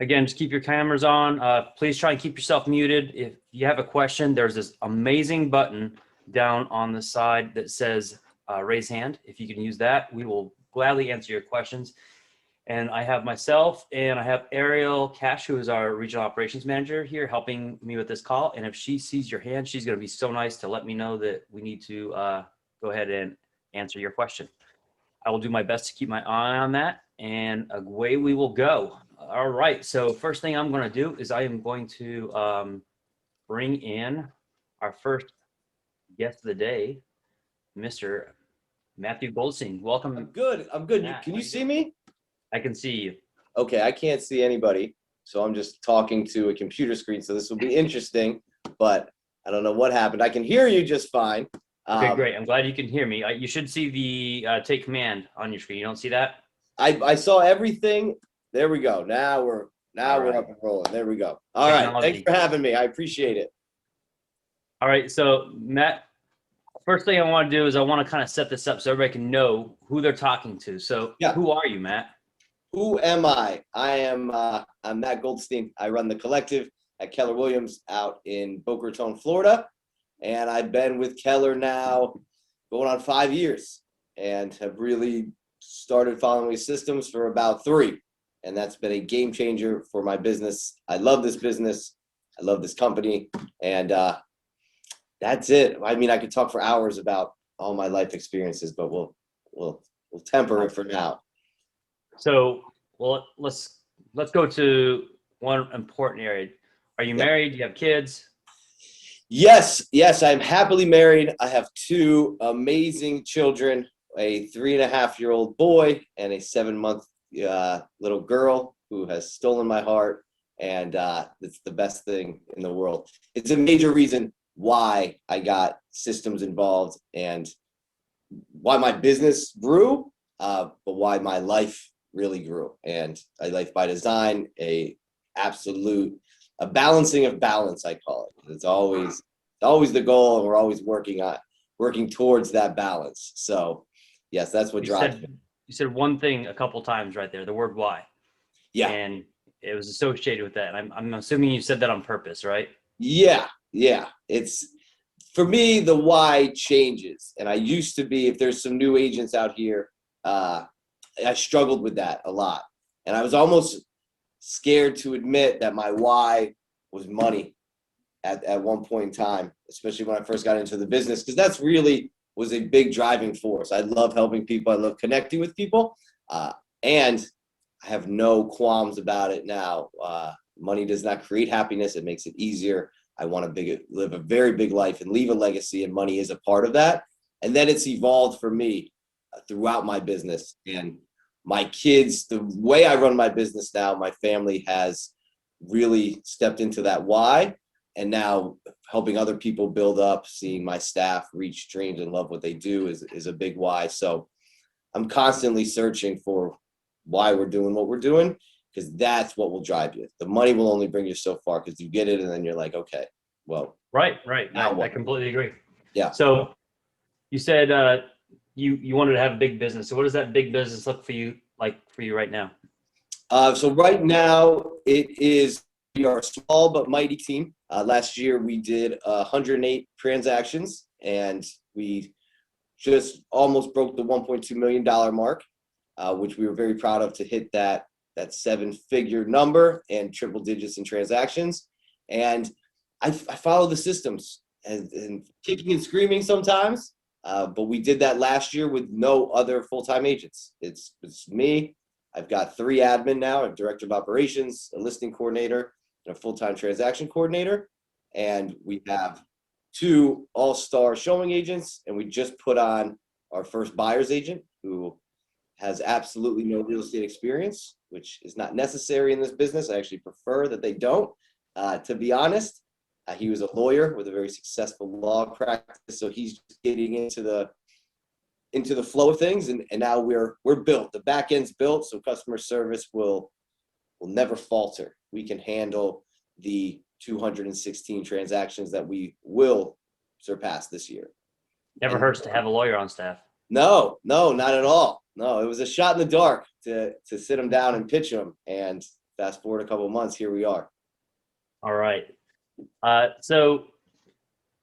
Again, just keep your cameras on. Please try and keep yourself muted. If you have a question, there's this amazing button down on the side that says raise hand. If you can use that, we will gladly answer your questions. And I have myself and I have Ariel Cash, who is our regional operations manager here, helping me with this call. And if she sees your hand, she's going to be so nice to let me know that we need to go ahead and answer your question. I will do my best to keep my eye on that, and away we will go. All right. So first thing I'm going to do is I am going to bring in our first guest of the day, Mr. Matthew Goldstein. Welcome. I'm good. Matt, Can you see me? I can see you. Okay, I can't see anybody, so I'm just talking to a computer screen. So this will be interesting, but I don't know what happened. I can hear you just fine. Okay, great. I'm glad you can hear me. You should see the take command on your screen. You don't see that? I saw everything. There we go. Now we're right. up and rolling. There we go. All right. Thanks for having me. I appreciate it. All right. So Matt, first thing I want to do is I want to kind of set this up so everybody can know who they're talking to. So Yeah. Who are you, Matt? Who am I? I'm Matt Goldstein. I run the collective at Keller Williams out in Boca Raton, Florida. And I've been with Keller now going on 5 years and have really started following these systems for about 3. And that's been a game changer for my business. I love this business. I love this company. And that's it. I mean, I could talk for hours about all my life experiences, but we'll temper it for now. So, well, let's go to one important area. Are you married? Do you have kids? Yes, I'm happily married. I have 2 amazing children, a 3.5-year-old boy and a 7-month little girl who has stolen my heart. And it's the best thing in the world. It's a major reason why I got systems involved and why my business grew, but why my life really grew. And a life by design, a balancing of balance, I call it. It's always the goal, and we're always working towards that balance. So yes, that's what drives me. You said one thing a couple times right there, the word why. Yeah. And it was associated with that. I'm assuming you said that on purpose, right? Yeah. It's, for me, the why changes. And I used to be, if there's some new agents out here, I struggled with that a lot. And I was almost scared to admit that my why was money at one point in time, especially when I first got into the business, because that's really was a big driving force. I love helping people. I love connecting with people. And I have no qualms about it now. Money does not create happiness. It makes it easier. I want to live a very big life and leave a legacy, and money is a part of that. And then it's evolved for me throughout my business. And my kids, the way I run my business now, my family has really stepped into that why. And now helping other people build up, seeing my staff reach dreams and love what they do is a big why. So I'm constantly searching for why we're doing what we're doing, because that's what will drive you. The money will only bring you so far because you get it and then you're like, okay, well. Right. I completely agree. Yeah. So you said you wanted to have a big business. So what does that big business look for you right now? So right now we are a small but mighty team. Last year we did 108 transactions, and we just almost broke the $1.2 million mark, which we were very proud of, to hit that 7-figure number and triple digits in transactions. And I follow the systems and kicking and screaming sometimes, but we did that last year with no other full-time agents. It's me. I've got 3 admin now, a director of operations, a listing coordinator, and a full-time transaction coordinator. And we have 2 all-star showing agents, and we just put on our first buyer's agent who has absolutely no real estate experience, which is not necessary in this business. I actually prefer that they don't, to be honest. He was a lawyer with a very successful law practice, so he's just getting into the flow of things, and now we're built. The back end's built, so customer service will never falter. We can handle the 216 transactions that we will surpass this year. Never hurts to have a lawyer on staff. No, not at all. No, it was a shot in the dark to sit them down and pitch them, and fast forward a couple of months, here we are. All right. So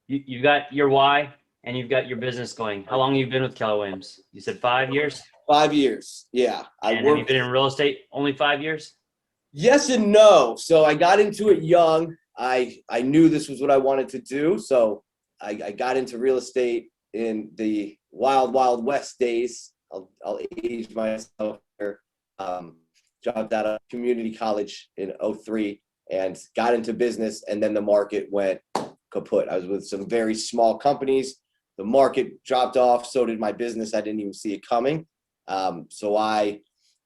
you've got your why and you've got your business going. How long have you been with Keller Williams? You said 5 years? 5 years. Yeah. And have you been in real estate only 5 years? Yes and no. So I got into it young. I knew this was what I wanted to do. So I got into real estate in the wild west days. I'll age myself here. Dropped out of community college in 03 and got into business. And then the market went kaput. I was with some very small companies. The market dropped off. So did my business. I didn't even see it coming. So I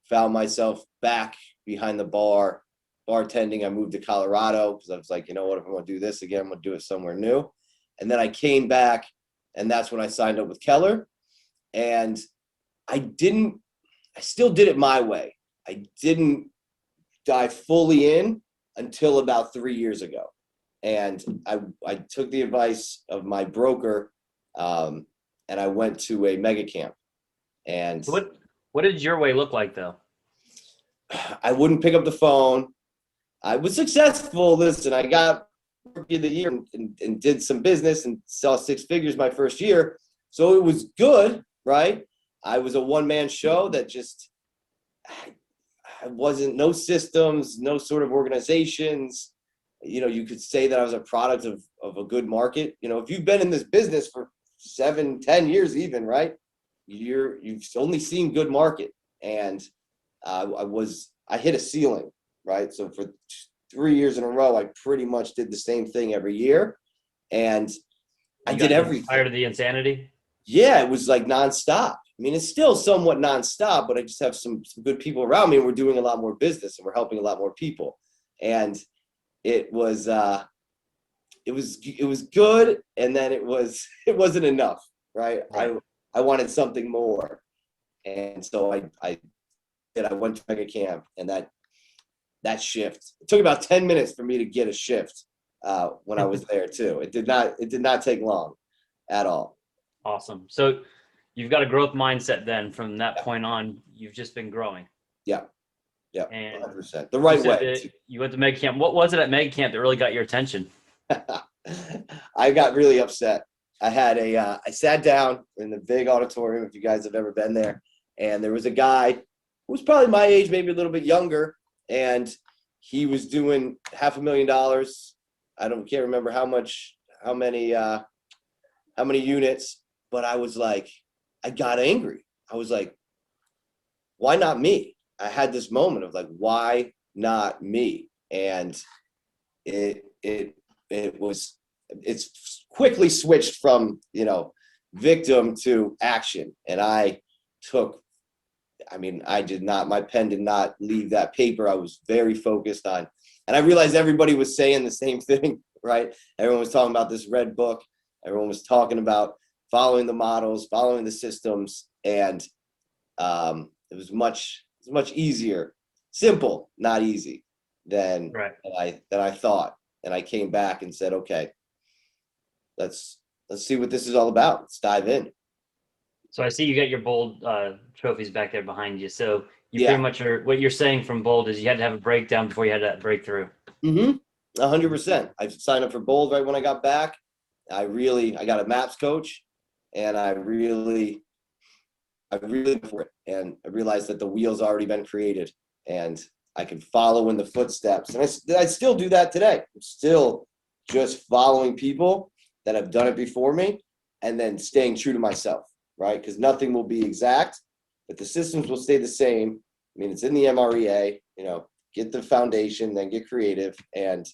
found myself back behind the bar, bartending. I moved to Colorado because I was like, you know what, if I'm going to do this again, I'm going to do it somewhere new. And then I came back, and that's when I signed up with Keller. And I still did it my way. I didn't dive fully in until about 3 years ago. And I took the advice of my broker, and I went to a mega camp. And what did your way look like, though? I wouldn't pick up the phone. I was successful. Listen, I got Rookie of the Year and did some business and saw 6 figures my first year. So it was good, right? I was a one-man show that just, I wasn't, no systems, no sort of organizations. You know, you could say that I was a product of a good market. You know, if you've been in this business for 7-10 years even, right? You've only seen good market. And I hit a ceiling, right? So for 3 years in a row, I pretty much did the same thing every year. And I did everything. Tired of the insanity? Yeah, it was like nonstop. I mean, it's still somewhat nonstop, but I just have some good people around me, and we're doing a lot more business and we're helping a lot more people. And it was good. And then it wasn't enough, right? I wanted something more. And so I went to mega camp, and that shift, it took about 10 minutes for me to get a shift when I was there too. It did not take long at all. Awesome. So you've got a growth mindset then. From that point on, you've just been growing. Yeah. And 100%. The right way. You went to mega camp. What was it at mega camp that really got your attention? I got really upset. I sat down in the big auditorium, if you guys have ever been there, and there was a guy who was probably my age, maybe a little bit younger, and he was doing $500,000. Can't remember how many units, but I was like, I got angry. I was like, why not me? I had this moment of like, why not me? And it's quickly switched from, victim to action. And my pen did not leave that paper. I was very focused on, and I realized everybody was saying the same thing, right? Everyone was talking about this red book. Everyone was talking about following the models, following the systems. And it was much easier, simple, not easy than I thought. And I came back and said, okay, let's see what this is all about. Let's dive in. So I see you got your Bold trophies back there behind you. So you pretty much what you're saying from Bold is you had to have a breakdown before you had that breakthrough. 100%. I signed up for Bold right when I got back. I got a maps coach, and I really for it. And I realized that the wheel's already been created, and I can follow in the footsteps. And I still do that today. I'm still just following people that have done it before me, and then staying true to myself, right? Because nothing will be exact, but the systems will stay the same. I mean, it's in the MREA, get the foundation, then get creative. And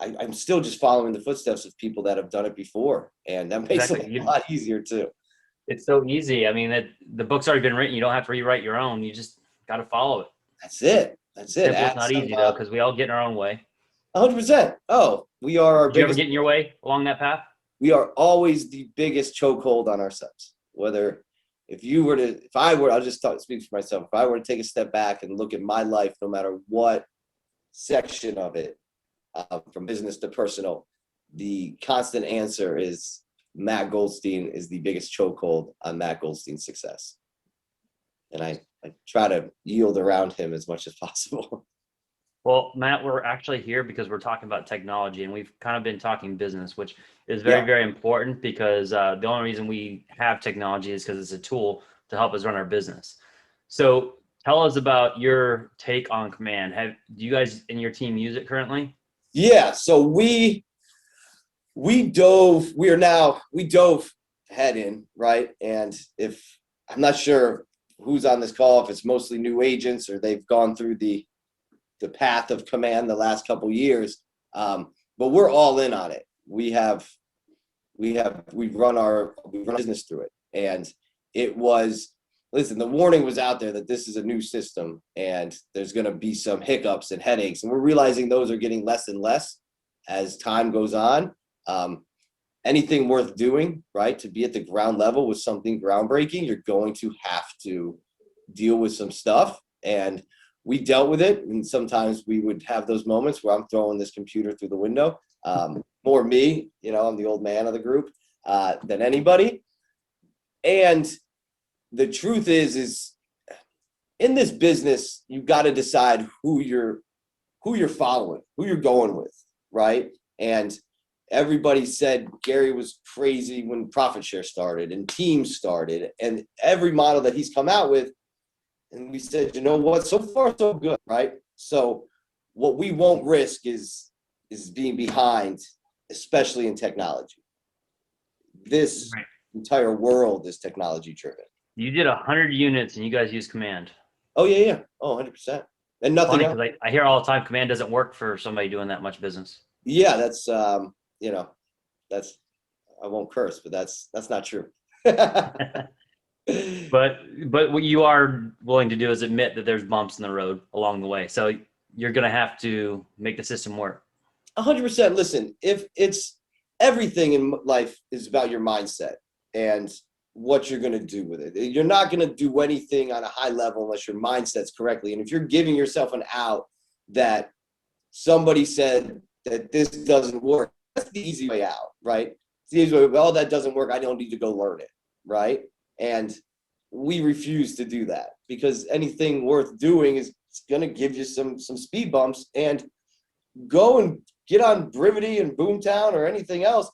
I'm still just following the footsteps of people that have done it before. And that makes it a lot easier too. It's so easy. I mean, the book's already been written. You don't have to rewrite your own. You just got to follow it. That's it. Simple, it's not easy though, because we all get in our own way. 100%. Oh, we are our biggest. Did you ever get in your way along that path? We are always the biggest chokehold on ourselves. I'll just speak for myself. If I were to take a step back and look at my life, no matter what section of it, from business to personal, the constant answer is Matt Goldstein is the biggest chokehold on Matt Goldstein's success. And I try to yield around him as much as possible. Well, Matt, we're actually here because we're talking about technology, and we've kind of been talking business, which is very, Yeah. very important because the only reason we have technology is because it's a tool to help us run our business. So tell us about your take on Command. Do you guys in your team use it currently? Yeah. So we dove head in, right? And if I'm not sure who's on this call, if it's mostly new agents or they've gone through the path of Command the last couple years, but we're all in on it. We've run business through it, and it was, listen, the warning was out there that this is a new system and there's going to be some hiccups and headaches, and we're realizing those are getting less and less as time goes on. Anything worth doing, right, to be at the ground level with something groundbreaking, you're going to have to deal with some stuff, and we dealt with it. And sometimes we would have those moments where I'm throwing this computer through the window. More me, I'm the old man of the group than anybody. And the truth is in this business, you've got to decide who you're following, who you're going with, right? And everybody said Gary was crazy when Profit Share started and Teams started and every model that he's come out with. And we said, you know what, so far so good, right? So what we won't risk is being behind, especially in technology. This Right. entire world is technology driven. You did 100 units and you guys use Command. Oh yeah. Oh, 100%. And nothing Funny else. because I hear all the time Command doesn't work for somebody doing that much business. Yeah, that's that's, I won't curse, but that's not true. But what you are willing to do is admit that there's bumps in the road along the way. So you're going to have to make the system work. 100%. Listen, if it's, everything in life is about your mindset and what you're going to do with it. You're not going to do anything on a high level unless your mindset's correctly. And if you're giving yourself an out that somebody said that this doesn't work, that's the easy way out, right? It's the easy way, well, that doesn't work, I don't need to go learn it, right? And we refuse to do that because anything worth doing is going to give you some speed bumps. And go and get on Brivity and Boomtown or anything else.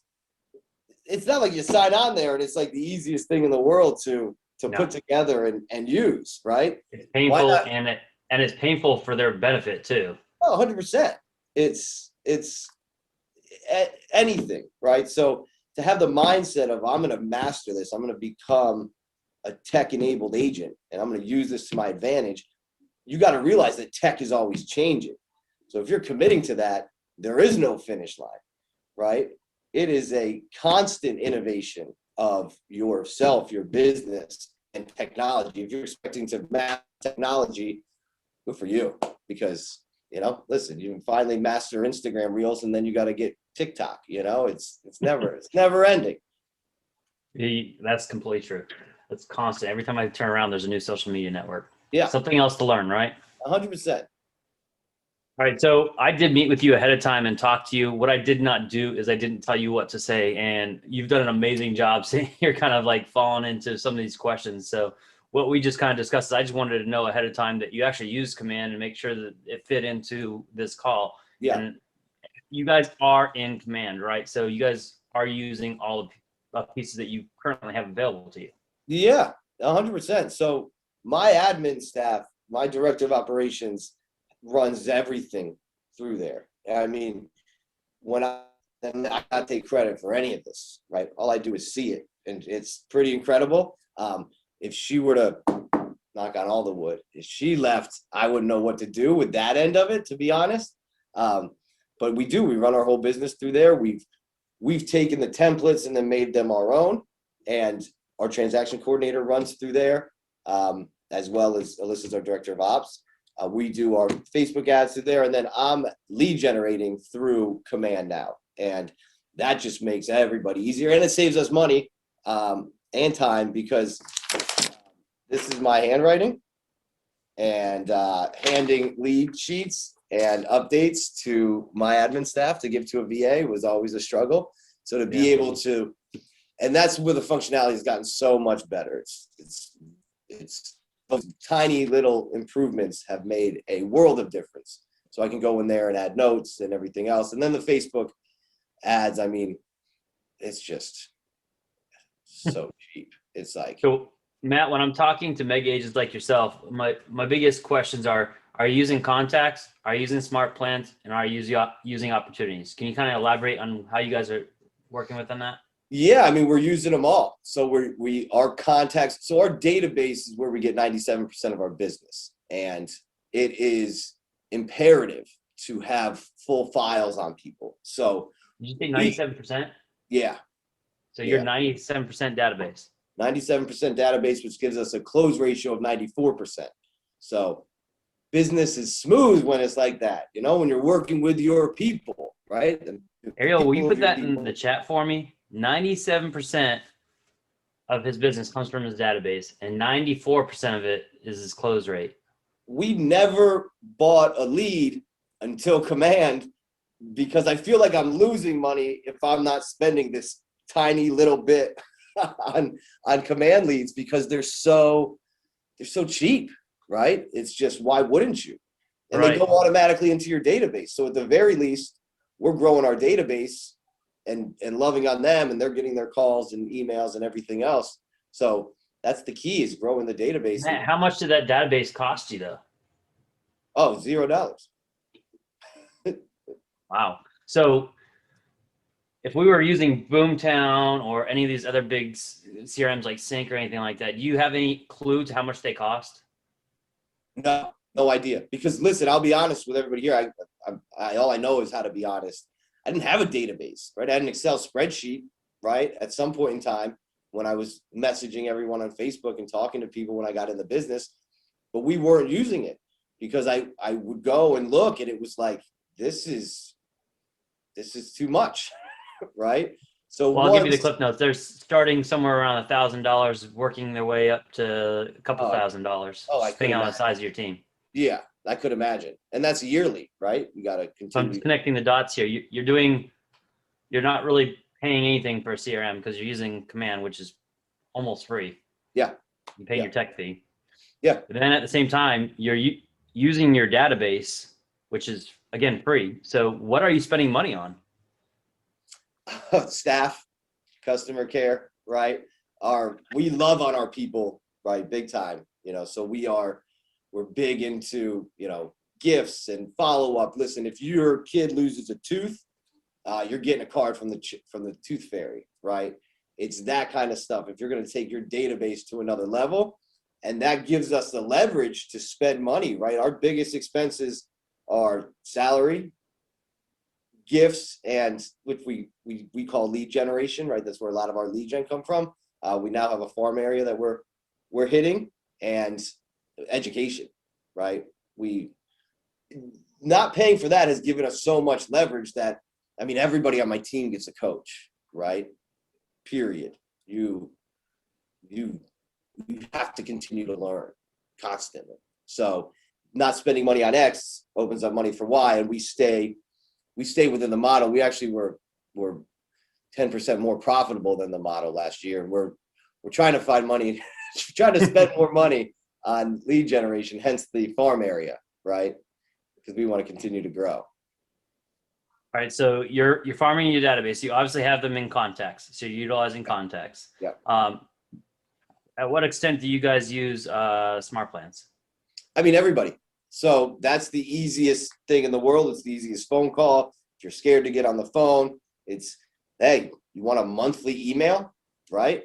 It's not like you sign on there and it's like the easiest thing in the world to put together and use, right? It's painful and it's painful for their benefit too. Oh, 100%. It's anything, right? So to have the mindset of I'm going to master this, I'm going to become a tech-enabled agent, and I'm going to use this to my advantage. You got to realize that tech is always changing. So if you're committing to that, there is no finish line, right? It is a constant innovation of yourself, your business, and technology. If you're expecting to master technology, good for you, because listen, you can finally master Instagram Reels, and then you got to get TikTok. It's never ending. That's completely true. It's constant. Every time I turn around, there's a new social media network. Yeah, Something else to learn, right? 100%. All right. So I did meet with you ahead of time and talk to you. What I did not do is I didn't tell you what to say. And you've done an amazing job. Saying you're kind of like falling into some of these questions. So what we just kind of discussed is I just wanted to know ahead of time that you actually use Command and make sure that it fit into this call. Yeah. And you guys are in Command, right? So you guys are using all of the pieces that you currently have available to you. Yeah, 100%. So my admin staff, my director of operations runs everything through there. I mean, and I gotta take credit for any of this, right? All I do is see it, and it's pretty incredible. If she were to knock on all the wood, if she left, I wouldn't know what to do with that end of it, to be honest. But we run our whole business through there. We've taken the templates and then made them our own, and our transaction coordinator runs through there, as well as Alyssa's our director of ops. We do our Facebook ads through there, and then I'm lead generating through Command now. And that just makes everybody easier, and it saves us money and time, because this is my handwriting, and handing lead sheets and updates to my admin staff to give to a VA was always a struggle. So to be able to, and that's where the functionality has gotten so much better. It's those tiny little improvements have made a world of difference. So I can go in there and add notes and everything else. And then the Facebook ads, I mean, it's just so cheap. It's like, So Matt, when I'm talking to mega agents like yourself, my biggest questions are you using contacts? Are you using smart plans? And are you using opportunities? Can you kind of elaborate on how you guys are working within that? yeah, I mean, we're using them all. So our contacts, so our database is where we get 97% of our business. And it is imperative to have full files on people. So Did you say 97%? yeah, So you're yeah, 97% database. 97% database, which gives us a close ratio of 94%. So business is smooth when it's like that, when you're working with your people, right? And Ariel, will you people of put your that in people. the chat for me? 97% of his business comes from his database, and 94% of it is his close rate. We never bought a lead until Command because I feel like I'm losing money if I'm not spending this tiny little bit on Command leads because they're so cheap, right? It's just, why wouldn't you? And Right. they go automatically into your database. So at the very least, we're growing our database and loving on them, and they're getting their calls and emails and everything else. So that's the key, is growing the database. Matt, how much did that database cost you though? Oh, $0. Wow. So if we were using Boomtown or any of these other big CRMs like Sync or anything like that, do you have any clue to how much they cost? No idea. Because listen, I'll be honest with everybody here. All I know is how to be honest. I didn't have a database, right? I had an Excel spreadsheet, right? At some point in time when I was messaging everyone on Facebook and talking to people when I got in the business, but we weren't using it because I would go and look and it was like, this is too much, right? So Well, I'll give you the clip notes. They're starting somewhere around $1,000, working their way up to a couple $1,000, depending on the size of your team. Yeah, I could imagine. And that's yearly, right? You got to continue. So I'm just connecting the dots here. You're not really paying anything for a CRM because you're using Command, which is almost free. Yeah. You pay your tech fee. Yeah. But then at the same time, you're using your database, which is, again, free. So what are you spending money on? Staff, customer care, right? We love on our people, right? Big time, so we're big into, gifts and follow-up. Listen, if your kid loses a tooth, you're getting a card from the tooth fairy, right? It's that kind of stuff. If you're going to take your database to another level, and that gives us the leverage to spend money, right? Our biggest expenses are salary, gifts, and which we call lead generation, right? That's where a lot of our lead gen come from. We now have a farm area that we're hitting, and education, right? We not paying for that has given us so much leverage that, I mean, everybody on my team gets a coach, right? Period. You have to continue to learn constantly. So not spending money on X opens up money for Y, and we stay within the model. We actually were 10% more profitable than the model last year. And we're trying to find money, trying to spend more money on lead generation, hence the farm area, right? Because we want to continue to grow. All right, so you're farming your database. You obviously have them in contacts, so you're utilizing contacts. Yeah. At what extent do you guys use smart plans? I mean, everybody. So that's the easiest thing in the world. It's the easiest phone call. If you're scared to get on the phone, it's, hey, you want a monthly email, right?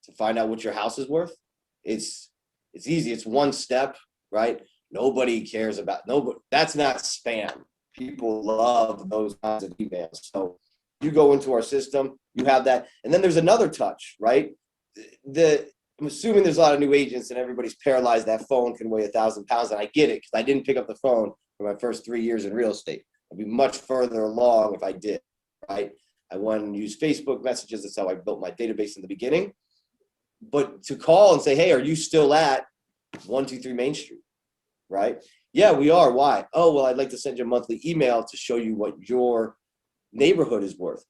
To find out what your house is worth. It's easy. It's one step, right? Nobody cares about, that's not spam. People love those kinds of emails. So you go into our system, you have that. And then there's another touch, right? I'm assuming there's a lot of new agents and everybody's paralyzed. That phone can weigh 1,000 pounds. And I get it because I didn't pick up the phone for my first 3 years in real estate. I'd be much further along if I did, right? I went and used Facebook messages. That's how I built my database in the beginning. But to call and say, hey, are you still at 123 Main Street, right? Yeah, we are. Why? Oh, well, I'd like to send you a monthly email to show you what your neighborhood is worth.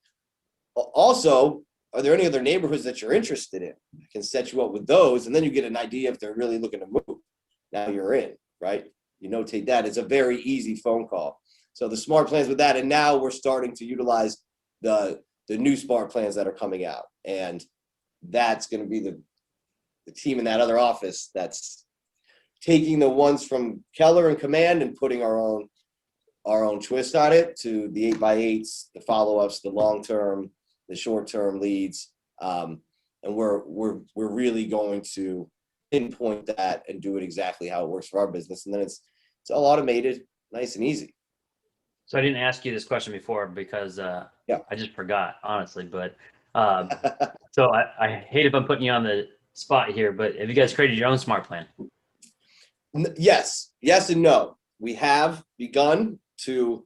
Also, are there any other neighborhoods that you're interested in? I can set you up with those, and then you get an idea if they're really looking to move. Now you're in, right? you notate that. It's a very easy phone call. So the smart plans with that, and now we're starting to utilize the new smart plans that are coming out, and that's going to be the team in that other office that's taking the ones from Keller and Command and putting our own twist on it, to the 8x8s, the follow-ups, the long-term, the short-term leads, and we're really going to pinpoint that and do it exactly how it works for our business, and then it's all automated, nice and easy. So I didn't ask you this question before because I just forgot, honestly. But so I hate if I'm putting you on the spot here, but have you guys created your own smart plan? Yes and no. We have begun to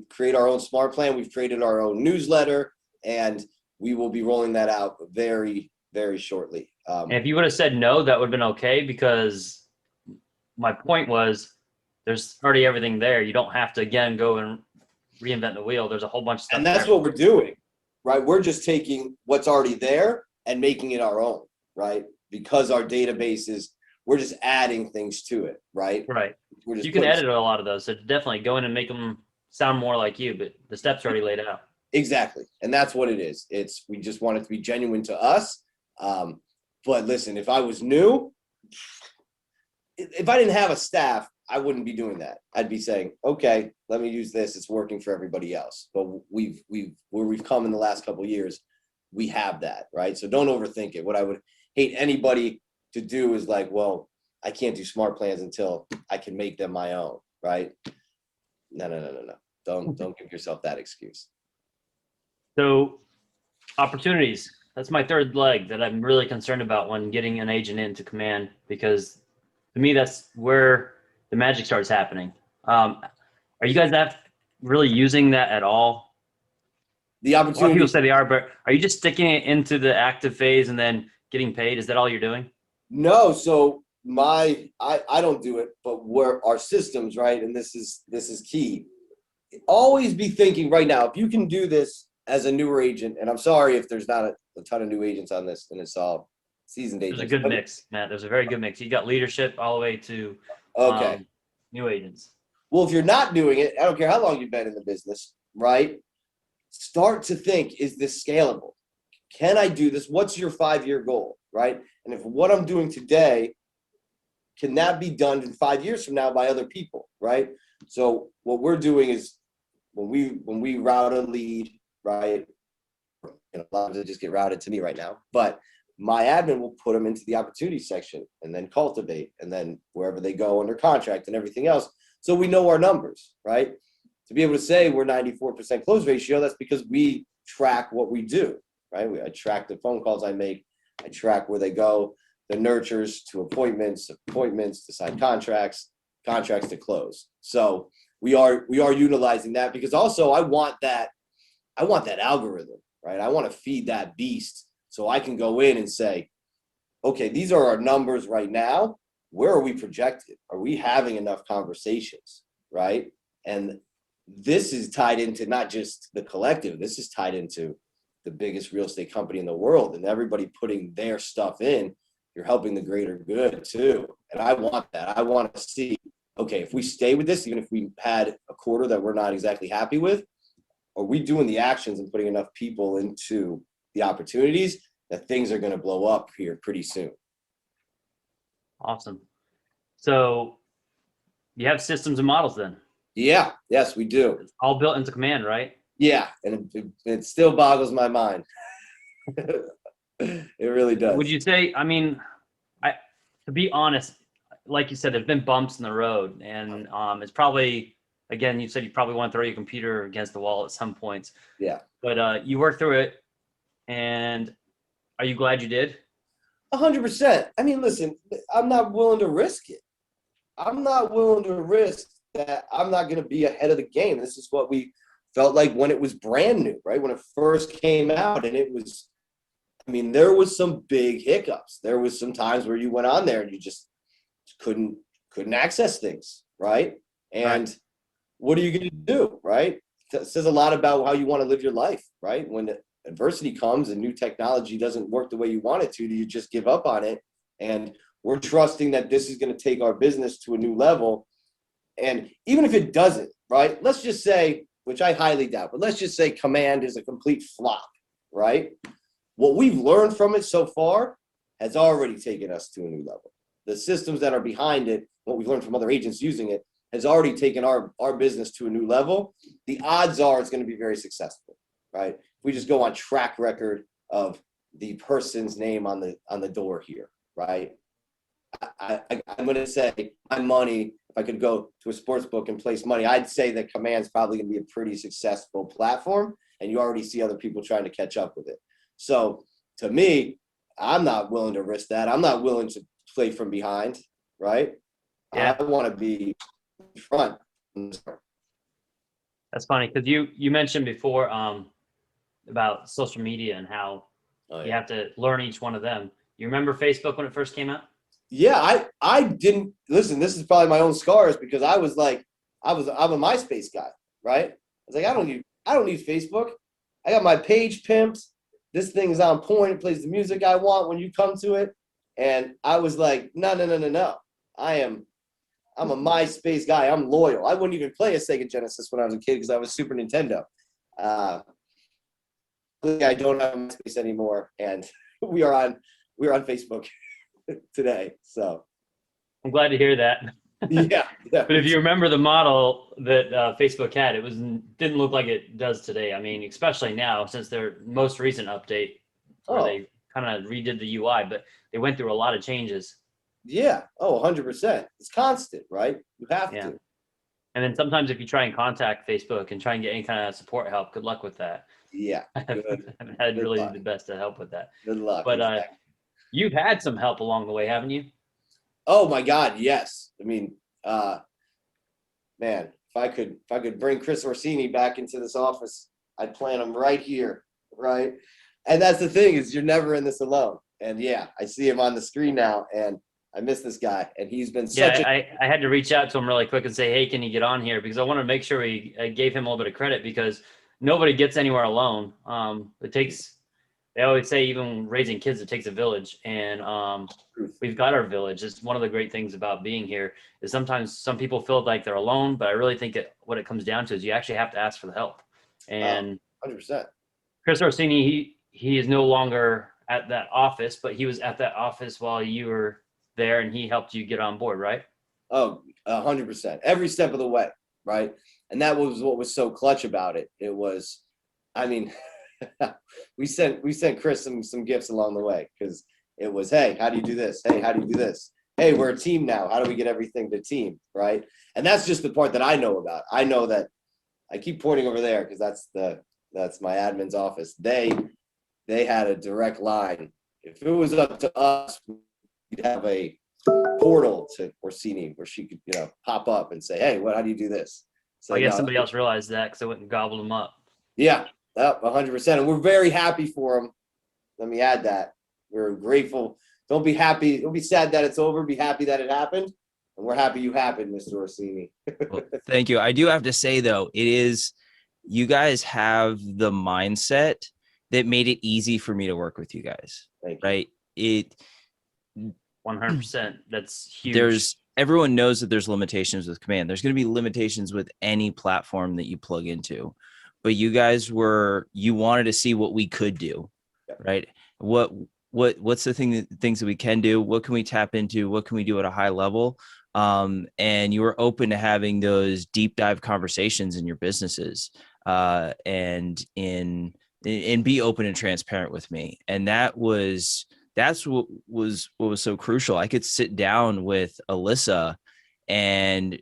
create our own smart plan. We've created our own newsletter, and we will be rolling that out very, very shortly. And if you would have said no, that would have been okay, because my point was there's already everything there. You don't have to, again, go and reinvent the wheel. There's a whole bunch of stuff. And that's what we're doing, right? We're just taking what's already there and making it our own, right? Because our database is, we're just adding things to it, right? Right. We're just You can edit a lot of those. So definitely go in and make them sound more like you, but the steps are already laid out. Exactly. And that's what it is. We just want it to be genuine to us. But listen, if I was new, if I didn't have a staff, I wouldn't be doing that. I'd be saying, okay, let me use this. It's working for everybody else. But where we've come in the last couple of years, we have that, right? So don't overthink it. What I would hate anybody to do is like, well, I can't do smart plans until I can make them my own, right? No. Don't give yourself that excuse. So opportunities, that's my third leg that I'm really concerned about when getting an agent into Command, because to me, that's where the magic starts happening. Are you guys really using that at all? The A lot of opportunity. people say they are, but are you just sticking it into the active phase and then getting paid? Is that all you're doing? No, so I don't do it, but where our systems, right? And this is key. Always be thinking right now, if you can do this as a newer agent, and I'm sorry if there's not a ton of new agents on this, and it's all seasoned agents. There's a good mix, Matt. There's a very good mix. You got leadership all the way to Okay. new agents. Well, if you're not doing it, I don't care how long you've been in the business, right? Start to think, is this scalable? Can I do this? What's your 5-year goal, right? And if what I'm doing today, can that be done in 5 years from now by other people, right? So what we're doing is when we route a lead, right? And a lot of it just get routed to me right now, but my admin will put them into the opportunity section and then cultivate, and then wherever they go under contract and everything else. So we know our numbers, right? To be able to say we're 94% close ratio, that's because we track what we do, right? I track the phone calls I make. I track where they go, the nurtures to appointments to sign contracts to close. So we are utilizing that, because also I want that algorithm, right? I want to feed that beast so I can go in and say, okay, these are our numbers right now. Where are we projected? Are we having enough conversations, right? And this is tied into not just the collective, this is tied into the biggest real estate company in the world, and everybody putting their stuff in, you're helping the greater good too. And I want that. I want to see, okay, if we stay with this, even if we had a quarter that we're not exactly happy with, are we doing the actions and putting enough people into the opportunities that things are going to blow up here pretty soon? Awesome. So you have systems and models then? Yeah, yes, we do. It's all built into Command, right? Yeah, and it still boggles my mind. It really does. Would you say, I mean, to be honest, like you said, there's been bumps in the road, and it's probably, again, you said you probably want to throw your computer against the wall at some points. Yeah. But you worked through it, and are you glad you did? 100%. I mean, listen, I'm not willing to risk it. I'm not willing to risk that I'm not going to be ahead of the game. This is what we felt like when it was brand new, right? When it first came out, and it was, I mean, there was some big hiccups. There was some times where you went on there and you just couldn't access things, right? And right. What are you going to do, right? It says a lot about how you want to live your life, right? When adversity comes and new technology doesn't work the way you want it to, do you just give up on it? And we're trusting that this is going to take our business to a new level. And even if it doesn't, right? Let's just say, which I highly doubt, but let's just say Command is a complete flop, right? What we've learned from it so far has already taken us to a new level. The systems that are behind it, what we've learned from other agents using it, has already taken our business to a new level. The odds are it's going to be very successful, right? If we just go on track record of the person's name on the door here, right? I'm going to say my money, if I could go to a sports book and place money, I'd say that Command's probably going to be a pretty successful platform, and you already see other people trying to catch up with it. So to me, I'm not willing to risk that. I'm not willing to play from behind, right? Yeah. I want to be in front. That's funny because you mentioned before about social media and how you have to learn each one of them. You remember Facebook when it first came out? Yeah, I didn't listen. This is probably my own scars because I'm a MySpace guy, right? I was like, I don't need Facebook. I got my page pimped. This thing is on point. It plays the music I want when you come to it. And I was like, no. I'm a MySpace guy. I'm loyal. I wouldn't even play a Sega Genesis when I was a kid because I was Super Nintendo. I don't have MySpace anymore, and we're on Facebook today. So I'm glad to hear that. yeah. But if you remember the model that Facebook had, didn't look like it does today. I mean, especially now since their most recent update where they kind of redid the UI, but they went through a lot of changes. Yeah. 100%. It's constant, right? You have to. And then sometimes if you try and contact Facebook and try and get any kind of support help, good luck with that. Yeah. I haven't had really the best to help with that. Good luck. But exactly. You've had some help along the way, haven't you? Oh my God, yes. I mean, man, if I could bring Chris Orsini back into this office, I'd plant him right here, right? And that's the thing is you're never in this alone. And yeah, I see him on the screen now, and I miss this guy, and he's been such I had to reach out to him really quick and say, hey, can you get on here? Because I want to make sure I gave him a little bit of credit because nobody gets anywhere alone. They always say even raising kids, it takes a village. And we've got our village. It's one of the great things about being here is sometimes some people feel like they're alone, but I really think what it comes down to is you actually have to ask for the help. And 100%. Chris Orsini, he is no longer at that office, but he was at that office while you were there and he helped you get on board, right? Oh, 100%. Every step of the way, right? And that was what was so clutch about it. It was, I mean, we sent Chris some gifts along the way because it was, hey, how do you do this? Hey, how do you do this? Hey, we're a team now. How do we get everything to team, right? And that's just the part that I know about. I know that I keep pointing over there because that's my admin's office. They had a direct line. If it was up to us, we'd have a portal to Orsini where she could, pop up and say, hey, how do you do this? So I guess somebody else realized that because I went and gobbled them up. Yeah, 100%. And we're very happy for him. Let me add that. We're grateful. Don't be happy. Don't be sad that it's over. Be happy that it happened. And we're happy you happened, Mr. Orsini. Well, thank you. I do have to say, though, you guys have the mindset that made it easy for me to work with you guys. Thank you. Right? 100%. That's huge. Everyone knows that there's limitations with Command. There's going to be limitations with any platform that you plug into, but you guys you wanted to see what we could do, right? What's the things that we can do? What can we tap into? What can we do at a high level? And you were open to having those deep dive conversations in your businesses, and be open and transparent with me. And that's what was so crucial. I could sit down with Alyssa and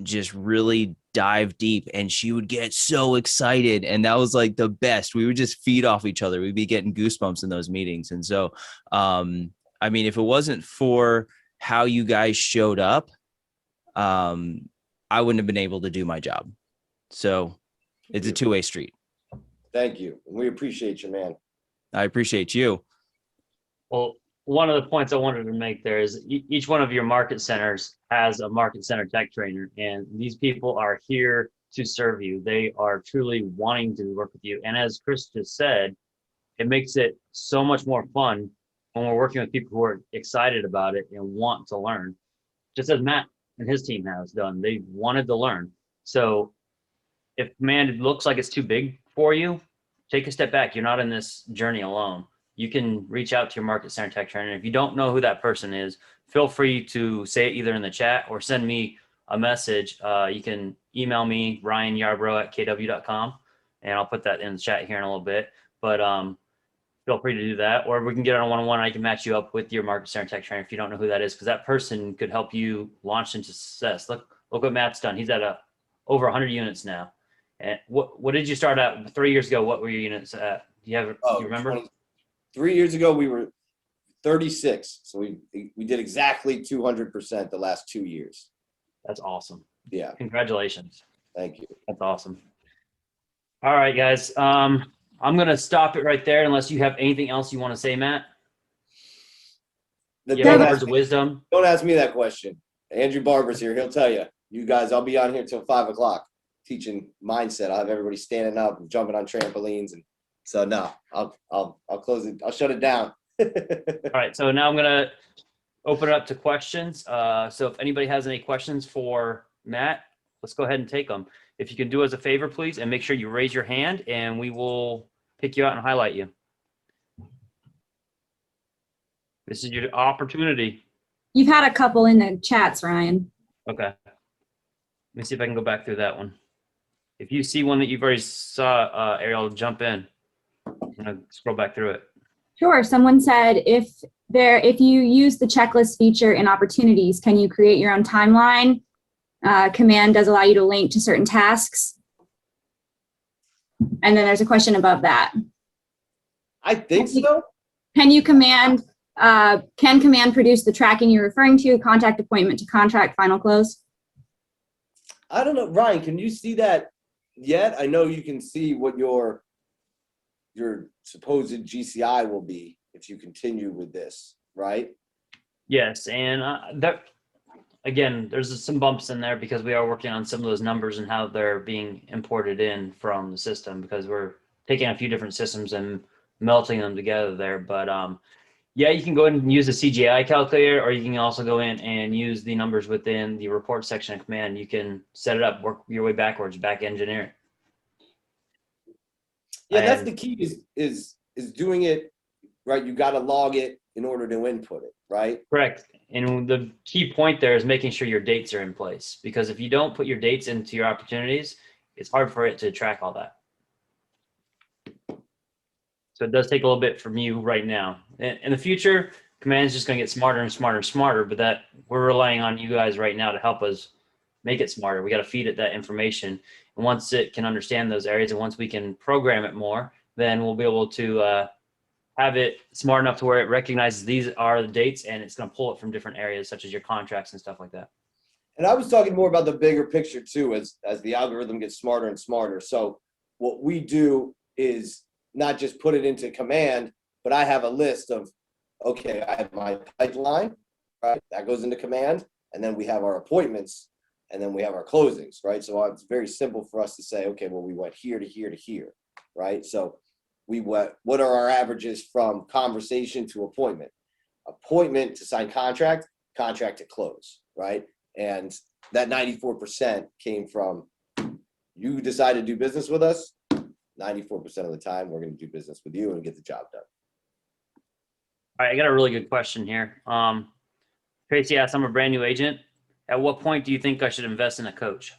just really dive deep, and she would get so excited. And that was like the best. We would just feed off each other. We'd be getting goosebumps in those meetings. And so, I mean, if it wasn't for how you guys showed up, I wouldn't have been able to do my job. So it's a two-way street. Thank you. We appreciate you, man. I appreciate you. Well, one of the points I wanted to make there is each one of your market centers has a market center tech trainer, and these people are here to serve you. They are truly wanting to work with you. And as Chris just said, it makes it so much more fun when we're working with people who are excited about it and want to learn, just as Matt and his team has done, they wanted to learn. So if command looks like it's too big for you, take a step back. You're not in this journey alone. You can reach out to your market center tech trainer. If you don't know who that person is, feel free to say it either in the chat or send me a message. You can email me, ryan.yarbrough@kw.com, and I'll put that in the chat here in a little bit. But feel free to do that. Or we can get on a one-on-one. I can match you up with your market center tech trainer if you don't know who that is, because that person could help you launch into success. Look what Matt's done. He's at over 100 units now. And what did you start at 3 years ago? What were your units at? Do you remember? 3 years ago, we were 36. So we did exactly 200% the last 2 years. That's awesome. Yeah. Congratulations. Thank you. That's awesome. All right, guys. I'm going to stop it right there unless you have anything else you want to say, Matt. You have any words of wisdom? Don't ask me that question. Andrew Barber's here. He'll tell you. You guys, I'll be on here till 5 o'clock teaching mindset. I'll have everybody standing up and jumping on trampolines. And so no, I'll close it. I'll shut it down. All right. So now I'm going to open it up to questions. So if anybody has any questions for Matt, let's go ahead and take them. If you can do us a favor, please, and make sure you raise your hand and we will pick you out and highlight you. This is your opportunity. You've had a couple in the chats, Ryan. Okay. Let me see if I can go back through that one. If you see one that you've already saw, Ariel, jump in. I'm gonna scroll back through it. Sure. Someone said if you use the checklist feature in opportunities, can you create your own timeline? Command does allow you to link to certain tasks. And then there's a question above that. I think so. Can command produce the tracking you're referring to, contact appointment to contract final close? I don't know. Ryan, can you see that yet? I know you can see what your supposed GCI will be if you continue with this, right? Yes, and that again, there's some bumps in there because we are working on some of those numbers and how they're being imported in from the system, because we're taking a few different systems and melting them together there. But yeah, you can go in and use the CGI calculator, or you can also go in and use the numbers within the report section of command. You can set it up, work your way backwards, back engineer it. Yeah, that's the key is doing it right. You got to log it in order to input it, right? Correct. And the key point there is making sure your dates are in place, because if you don't put your dates into your opportunities, it's hard for it to track all that. So it does take a little bit from you right now. In the future, command is just going to get smarter and smarter and smarter, but that we're relying on you guys right now to help us make it smarter. We got to feed it that information. And once it can understand those areas, and once we can program it more, then we'll be able to have it smart enough to where it recognizes these are the dates, and it's going to pull it from different areas, such as your contracts and stuff like that. And I was talking more about the bigger picture too, as the algorithm gets smarter and smarter. So what we do is not just put it into command, but I have a list of, okay, I have my pipeline, right? That goes into command, and then we have our appointments, and then we have our closings, right? So it's very simple for us to say, okay, well, we went here to here to here, right? So what are our averages from conversation to appointment to sign contract to close, right? And that 94% came from you decide to do business with us. 94% of the time, we're going to do business with you and get the job done. All right, I got a really good question here. Tracy asked, I'm a brand new agent. At what point do you think I should invest in a coach?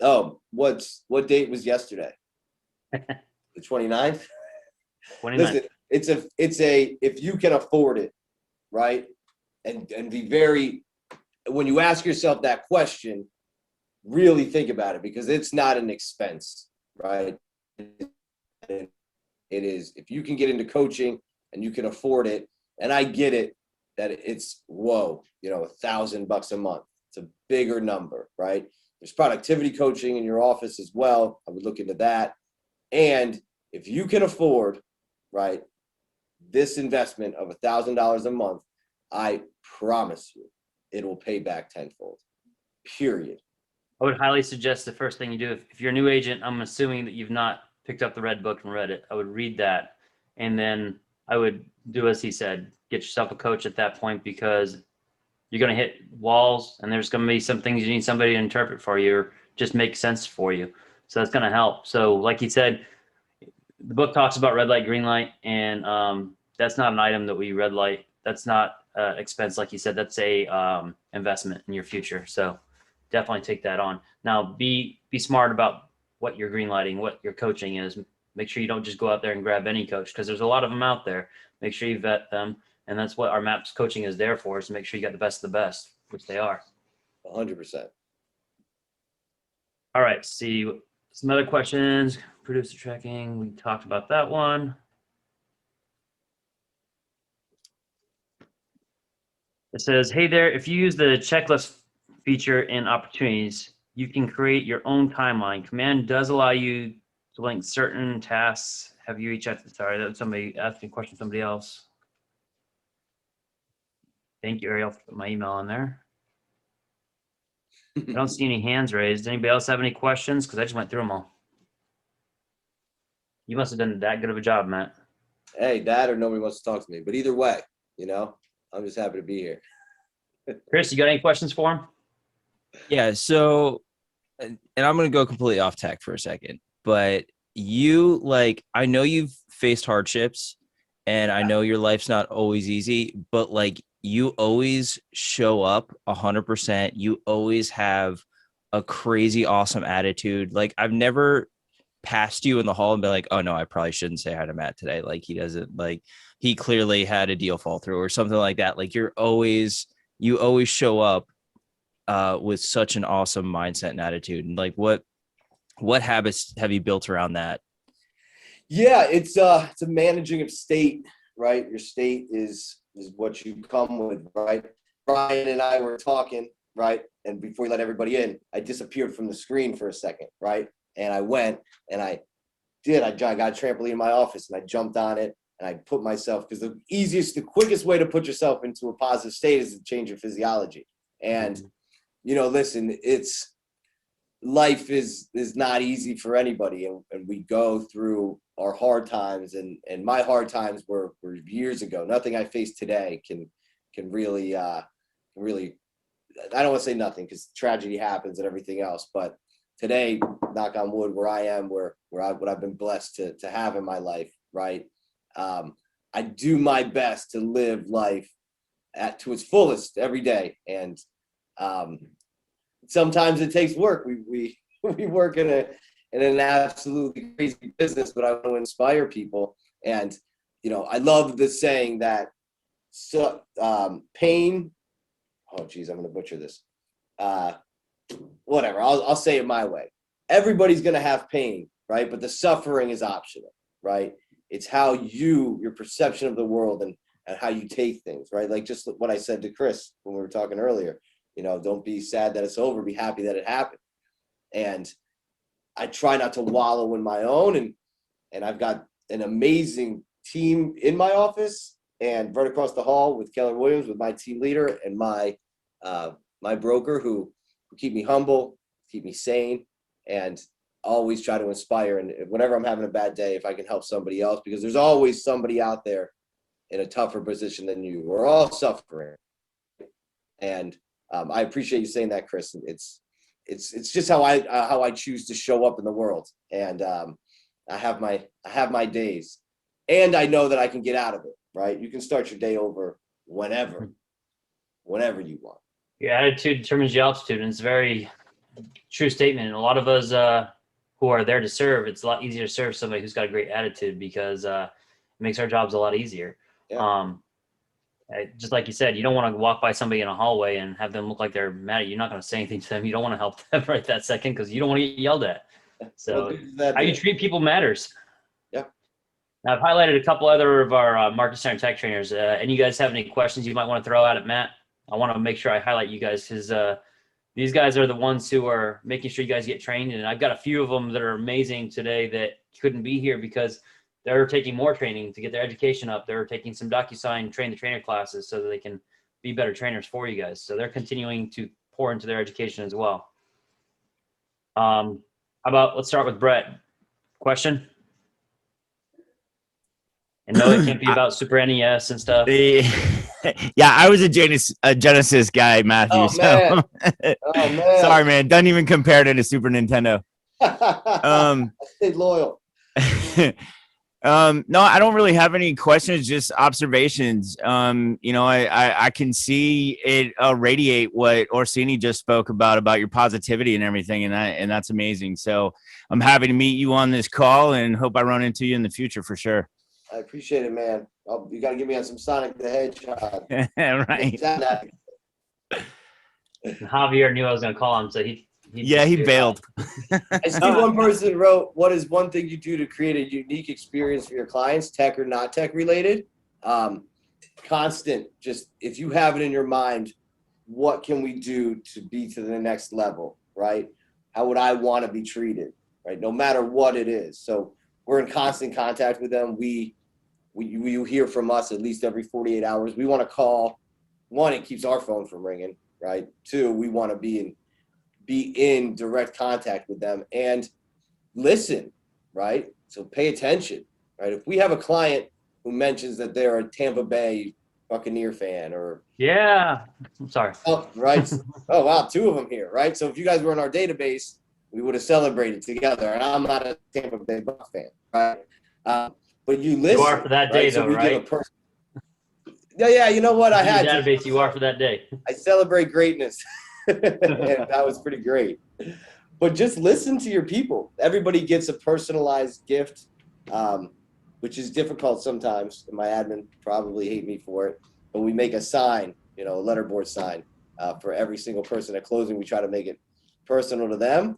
Oh, what date was yesterday? The 29th? 29th. Listen, if you can afford it, right? And be very, when you ask yourself that question, really think about it, because it's not an expense, right? It is, if you can get into coaching and you can afford it, and I get it that it's, whoa, $1,000 a month. It's a bigger number, right? There's productivity coaching in your office as well. I would look into that. And if you can afford, right, this investment of $1,000 a month, I promise you, it will pay back tenfold, period. I would highly suggest the first thing you do, if you're a new agent, I'm assuming that you've not picked up the red book and read it. I would read that and then I would do as he said, get yourself a coach at that point, because you're going to hit walls and there's going to be some things you need somebody to interpret for you or just make sense for you. So that's going to help. So like he said, the book talks about red light, green light, and that's not an item that we red light. That's not expense. Like you said, that's a investment in your future. So definitely take that on. Now be smart about what you're green lighting, what your coaching is. Make sure you don't just go out there and grab any coach, because there's a lot of them out there. Make sure you vet them. And that's what our MAPS coaching is there for, is to make sure you got the best of the best, which they are. 100%. All right, see some other questions. Producer tracking, we talked about that one. It says, hey there, if you use the checklist feature in opportunities, you can create your own timeline. Command does allow you to link certain tasks. Have you reached out to, sorry, that was somebody asking a question, somebody else. Thank you, Ariel, for putting my email on there. I don't see any hands raised. Anybody else have any questions? Because I just went through them all. You must have done that good of a job, Matt. Hey, that or nobody wants to talk to me. But either way, I'm just happy to be here. Chris, you got any questions for him? Yeah. So, and I'm going to go completely off tack for a second, but I know you've faced hardships and I know your life's not always easy, but you always show up 100%. You always have a crazy awesome attitude. I've never passed you in the hall and be like, oh no, I probably shouldn't say hi to Matt today. He doesn't, he clearly had a deal fall through or something like that. You always show up with such an awesome mindset and attitude. And what habits have you built around that? Yeah, it's a managing of state, right? Your state is what you come with, right? Brian and I were talking, right? And before you let everybody in, I disappeared from the screen for a second, right? And I went and I got a trampoline in my office and I jumped on it and I put myself, because the quickest way to put yourself into a positive state is to change your physiology. And, listen, life is not easy for anybody. And we go through our hard times, and my hard times were years ago. Nothing I face today can really, I don't want to say nothing, because tragedy happens and everything else, but today, knock on wood, where I am, what I've been blessed to have in my life, right? I do my best to live life to its fullest every day, and sometimes it takes work. We work in an absolutely crazy business, but I want to inspire people, and I love the saying that pain. Oh, geez, I'm going to butcher this. Whatever, I'll say it my way. Everybody's going to have pain, right? But the suffering is optional, right? It's how your perception of the world and how you take things, right? Just what I said to Chris when we were talking earlier, don't be sad that it's over, be happy that it happened. And I try not to wallow in my own, and I've got an amazing team in my office and right across the hall with Keller Williams, with my team leader and my broker who keep me humble, keep me sane, and always try to inspire. And whenever I'm having a bad day, if I can help somebody else, because there's always somebody out there in a tougher position than you. We're all suffering. And I appreciate you saying that, Chris. It's just how I choose to show up in the world. And I have my days, and I know that I can get out of it, right? You can start your day over whenever you want. Your attitude determines your altitude, and it's a very true statement. And a lot of us who are there to serve, it's a lot easier to serve somebody who's got a great attitude, because it makes our jobs a lot easier. Yeah. Just like you said, you don't want to walk by somebody in a hallway and have them look like they're mad at you. You're not going to say anything to them. You don't want to help them right that second, because you don't want to get yelled at. So how you treat people matters. Yeah. Now, I've highlighted a couple other of our Market Center Tech trainers. And you guys have any questions you might want to throw out at Matt? I want to make sure I highlight you guys, because these guys are the ones who are making sure you guys get trained. And I've got a few of them that are amazing today that couldn't be here because they're taking more training to get their education up. They're taking some DocuSign train the trainer classes so that they can be better trainers for you guys. So they're continuing to pour into their education as well. Let's start with Brett. Question? And no, it can't be about Super NES and stuff. Yeah, I was a Genesis guy, Matthew. Oh, man. So Oh, man. sorry, man. Doesn't even compare to the Super Nintendo. I stayed loyal. No, I don't really have any questions, just observations. I can see it radiate what Orsini just spoke about your positivity and everything, and that's amazing. So I'm happy to meet you on this call and hope I run into you in the future for sure. I appreciate it, man. You got to get me on some Sonic the Hedgehog. Right. And Javier knew I was going to call him, so he bailed. I see one person wrote, what is one thing you do to create a unique experience for your clients, tech or not tech related? Constant, just if you have it in your mind, what can we do to be to the next level, right? How would I want to be treated, right? No matter what it is. So we're in constant contact with them. You hear from us at least every 48 hours. We want to call. One, it keeps our phone from ringing, right? Two, we want to be in direct contact with them and listen, right? So pay attention, right? If we have a client who mentions that they're a Tampa Bay Buccaneer fan or Yeah, I'm sorry. oh, right. Oh, wow, 2 of them here, right? So if you guys were in our database, we would have celebrated together. And I'm not a Tampa Bay Buc fan, right? But you listen. You are for that day, right? though, so right? Yeah. You know what? I In your had database. You are for that day. I celebrate greatness. And that was pretty great. But just listen to your people. Everybody gets a personalized gift, which is difficult sometimes. And my admin probably hate me for it. But we make a sign, a letterboard sign for every single person at closing. We try to make it personal to them.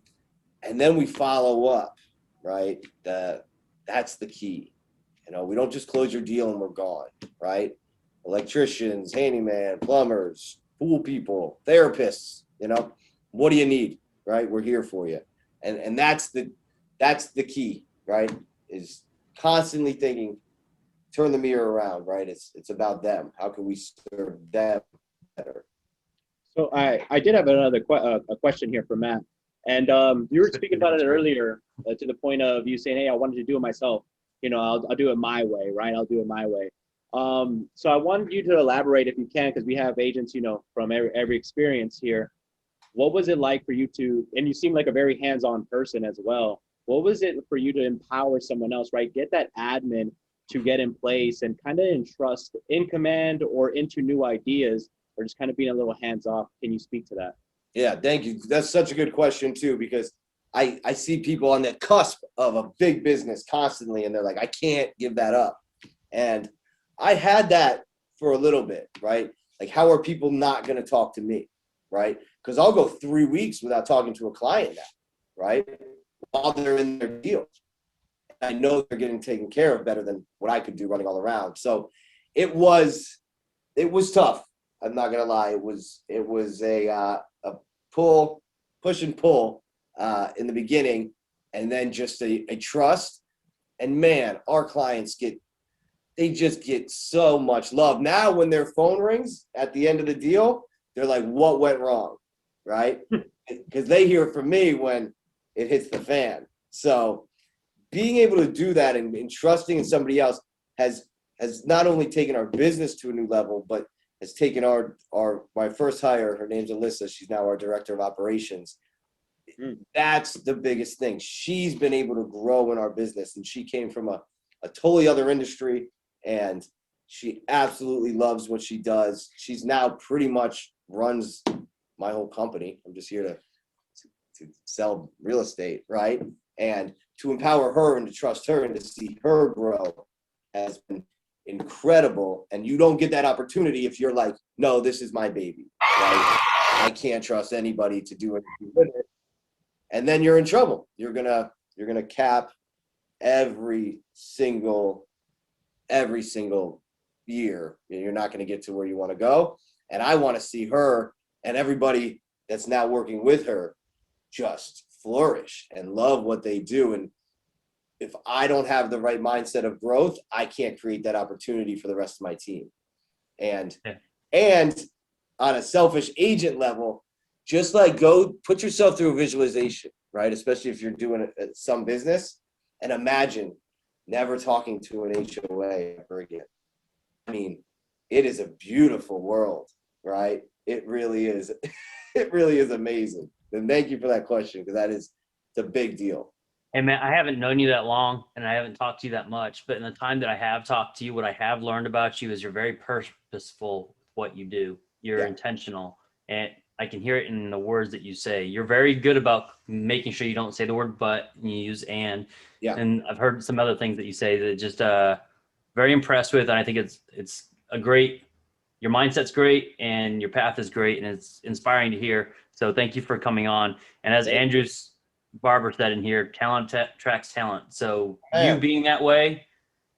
And then we follow up, right? That's the key. We don't just close your deal and we're gone, right? Electricians, handyman, plumbers, pool people, therapists, what do you need, right? We're here for you. And that's the key, right? Is constantly thinking, turn the mirror around, right? It's about them. How can we serve them better? So I did have another a question here for Matt. And you were speaking about it earlier to the point of you saying, hey, I wanted to do it myself. I'll do it my way, right? I'll do it my way. So I wanted you to elaborate if you can, because we have agents, from every experience here. What was it like for you and you seem like a very hands-on person as well. What was it for you to empower someone else, right? Get that admin to get in place and kind of entrust in command or into new ideas, or just kind of being a little hands-off. Can you speak to that? Yeah, thank you. That's such a good question too, because I see people on the cusp of a big business constantly, and they're like, I can't give that up. And I had that for a little bit, right? Like, how are people not going to talk to me, right? Because I'll go 3 weeks without talking to a client now, right? While they're in their deal. I know they're getting taken care of better than what I could do running all around. So it was tough. I'm not going to lie. It was a push and pull in the beginning, and then just a trust. And man, our clients just get so much love. Now when their phone rings at the end of the deal, they're like, what went wrong, right? Because they hear from me when it hits the fan. So being able to do that and trusting in somebody else has not only taken our business to a new level, but has taken my first hire. Her name's Alyssa. She's now our director of operations. That's the biggest thing. She's been able to grow in our business, and she came from a totally other industry, and she absolutely loves what she does. She's now pretty much runs my whole company. I'm just here to sell real estate, right? And to empower her and to trust her and to see her grow has been incredible. And you don't get that opportunity if you're like, no, this is my baby, right? I can't trust anybody to do anything with it. And then you're in trouble. You're gonna cap every single year. You're not gonna get to where you want to go. And I want to see her and everybody that's now working with her just flourish and love what they do. And if I don't have the right mindset of growth, I can't create that opportunity for the rest of my team. And on a selfish agent level, just like go put yourself through a visualization, right? Especially if you're doing some business, and imagine never talking to an HOA ever again. I mean, it is a beautiful world, right? It really is. It really is amazing. And thank you for that question, because it's a big deal. Hey man, I haven't known you that long and I haven't talked to you that much, but in the time that I have talked to you, what I have learned about you is you're very purposeful with what you do. You're Yeah. intentional, and I can hear it in the words that you say. You're very good about making sure you don't say the word but, and you use and. Yeah. And I've heard some other things that you say that just very impressed with, and I think it's a great, your mindset's great and your path is great, and it's inspiring to hear. So thank you for coming on. And as Andrew's Barber said in here, talent attracts talent. So you being that way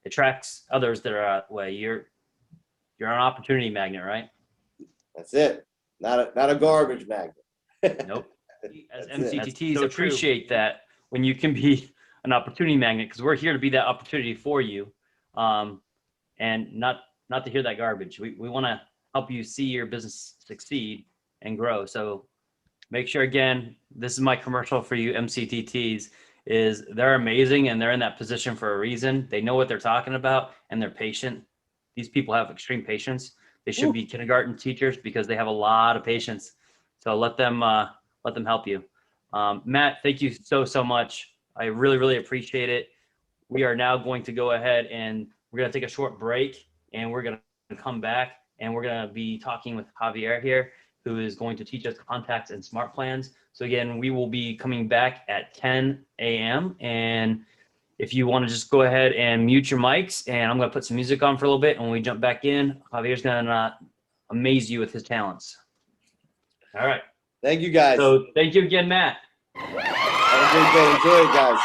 attracts others that are that way. You're an opportunity magnet, right? That's it. Not a garbage magnet. Nope. As That's it. MCTTs so true. appreciate that when you can be an opportunity magnet, because we're here to be that opportunity for you, and not to hear that garbage. We want to help you see your business succeed and grow. So make sure, again, this is my commercial for you MCTTs, is they're amazing and they're in that position for a reason. They know what they're talking about and they're patient. These people have extreme patience. They should be kindergarten teachers because they have a lot of patience. So let them help you. Matt, thank you so much. I really appreciate it. We are now going to go ahead and we're going to take a short break, and we're going to come back and we're going to be talking with Javier here, who is going to teach us contacts and smart plans. So again, we will be coming back at 10 a.m. And if you want to just go ahead and mute your mics, and I'm going to put some music on for a little bit. And when we jump back in, Javier's going to amaze you with his talents. All right. Thank you, guys. So thank you again, Matt. Have a great day. Enjoy it, guys.